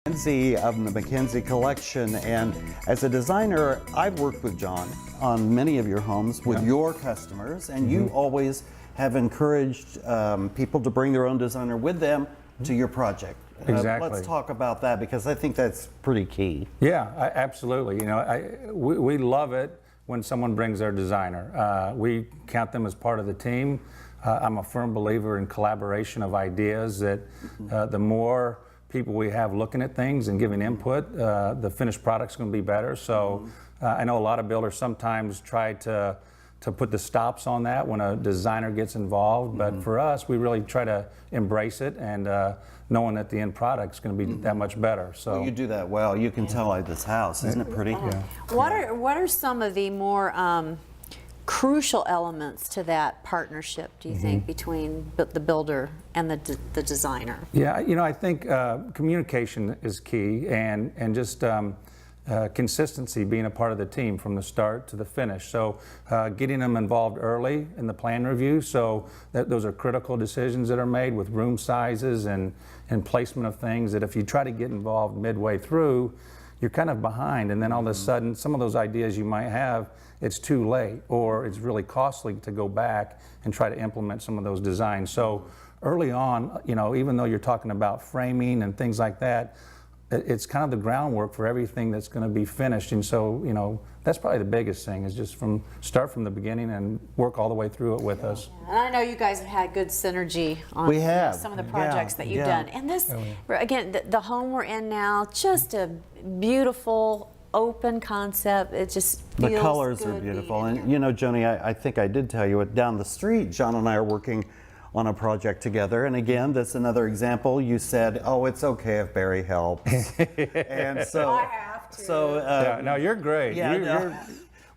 Mackenzie of the Mackenzie Collection, and as a designer, I've worked with John on many of your homes with your customers, and you always have encouraged people to bring their own designer with them to your project. Exactly. Let's talk about that because I think that's pretty key. Yeah, absolutely. You know, we love it when someone brings their designer. We count them as part of the team. I'm a firm believer in collaboration of ideas, that the more people we have looking at things and giving input, the finished product's going to be better. So I know a lot of builders sometimes try to put the stops on that when a designer gets involved, but for us, we really try to embrace it, and knowing that the end product's going to be that much better. So Well, you do that well. You can tell like this house, isn't it pretty? Yeah. What are some of the more crucial elements to that partnership, do you think, between the builder and the designer? Yeah, you know, I think communication is key, and just consistency, being a part of the team from the start to the finish. So getting them involved early in the plan review, so that those are critical decisions that are made with room sizes and placement of things, that if you try to get involved midway through, you're kind of behind, and then all of a sudden some of those ideas you might have, it's too late, or it's really costly to go back and try to implement some of those designs. So early on, you know, even though you're talking about framing and things like that, it's kind of the groundwork for everything that's going to be finished. And so, you know, that's probably the biggest thing, is just start from the beginning and work all the way through it with us. And I know you guys have had good synergy on We have. some of the projects that you've Yeah. done. And this, again, the home we're in now, just a beautiful, open concept. It just feels The colors are good being beautiful. in And here. you know, Joni, I think I did tell you it down the street, John and I are working on a project together. And again, that's another example. You said, oh, it's okay if Barry helps. And so, I have to. So, Yeah, no, you're great. yeah, no,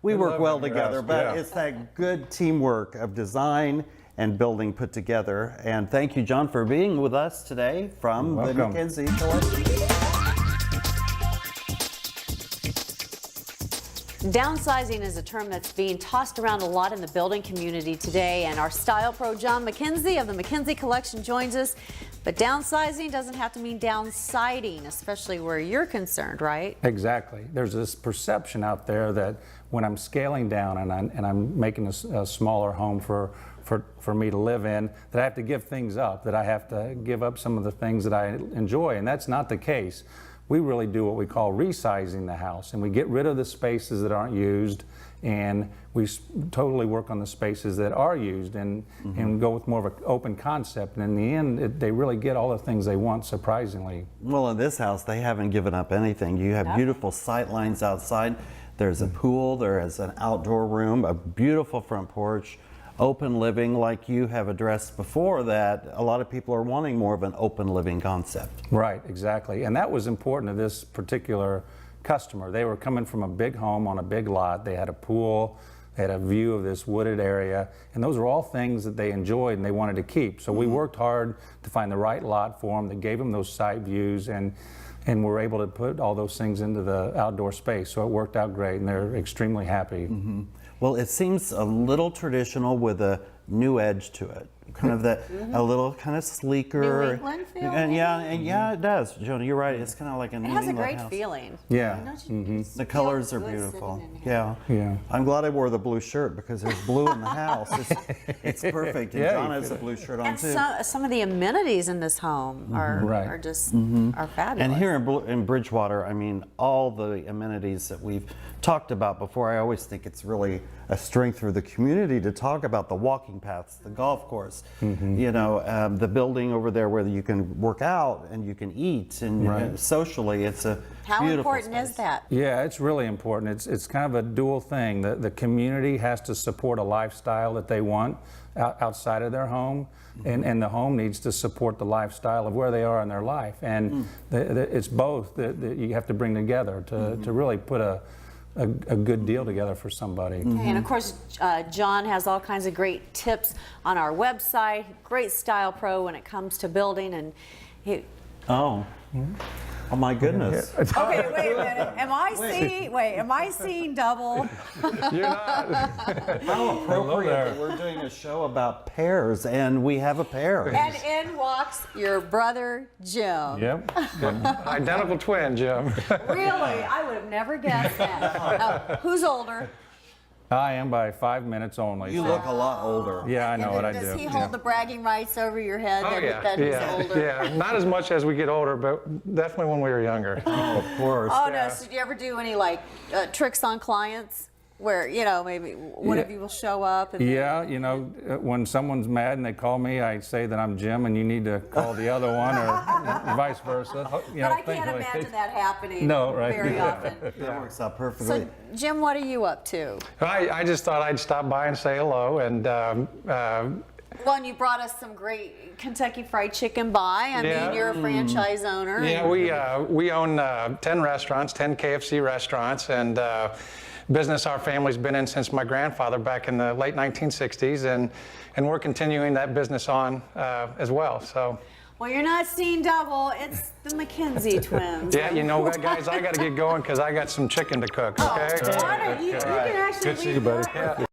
we I work love well your together, house, but yeah. it's that good teamwork of design and building put together. And thank you, John, for being with us today from the Welcome. Mackenzie Collection. Downsizing is a term that's being tossed around a lot in the building community today, and our style pro John Mackenzie of the Mackenzie Collection joins us. But downsizing doesn't have to mean downsiding, especially where you're concerned, right? Exactly. There's this perception out there that when I'm scaling down and I'm making a smaller home for me to live in, that I have to give things up, that I have to give up some of the things that I enjoy, and that's not the case. We really do what we call resizing the house, and we get rid of the spaces that aren't used, and we totally work on the spaces that are used, and go with more of an open concept. And in the end, they really get all the things they want, surprisingly. Well, in this house, they haven't given up anything. You have beautiful sight lines outside. There's a pool, there is an outdoor room, a beautiful front porch, open living, like you have addressed before, that a lot of people are wanting more of an open living concept. Right, exactly. And that was important to this particular customer. They were coming from a big home on a big lot. They had a pool, they had a view of this wooded area, and those were all things that they enjoyed and they wanted to keep. So we worked hard to find the right lot for them that gave them those site views, and we're able to put all those things into the outdoor space. So it worked out great, and they're extremely happy. Well, it seems a little traditional with a new edge to it. Kind of that, a little kind of sleeker. New England feel, And yeah, it does. Joni, you're right. It's kind of like a It New has a England great house. feeling. Yeah. Don't you just The feel colors are good beautiful. sitting in here? Yeah. I'm glad I wore the blue shirt because there's blue in the house. It's perfect. And Yeah, John you has the blue shirt on And too. some of the amenities in this home Right. are just are fabulous. And here in Bridgewater, I mean, all the amenities that we've talked about before, I always think it's really a strength for the community to talk about the walking paths, the golf course, you know, the building over there where you can work out and you can eat, and socially, it's a How beautiful important is space. that? Yeah, it's really important. It's kind of a dual thing. The community has to support a lifestyle that they want outside of their home, and the home needs to support the lifestyle of where they are in their life. And it's both that you have to bring together to really put a good deal together for somebody. And of course, John has all kinds of great tips on our website. Great style pro when it comes to building, and he, Oh. Oh my goodness. Okay, wait a minute. Am I seeing double? You're not. How appropriate there. that we're doing a show about pears, and we have a pear. And in walks your brother, Jim. Yep. Identical twin, Jim. Really? I would have never guessed that. Who's older? I am by 5 minutes only. You so- look a lot older. Yeah, I know what I do. Does he Yeah. hold the bragging rights over your head Oh, that he's older? yeah. Not as much as we get older, but definitely when we were younger. Of course. Oh no! So do you ever do any like tricks on clients where maybe one of you will show up? And Yeah, when someone's mad and they call me, I say that I'm Jim and you need to call the other one, or vice versa. But I can't imagine that happening No, right. very often. That works out perfectly. So Jim, what are you up to? I just thought I'd stop by and say hello, and Well, and you brought us some great Kentucky Fried Chicken by. I Yeah. mean, you're a franchise owner. yeah, we own 10 restaurants, 10 KFC restaurants, and business our family's been in since my grandfather back in the late 1960s, and we're continuing that business on as well. So. Well, you're not seeing double. It's the McKenzie twins. Yeah, you know what, guys? I got to get going because I got some chicken to cook. Okay. Why don't you can actually Good to see you, leave buddy. work with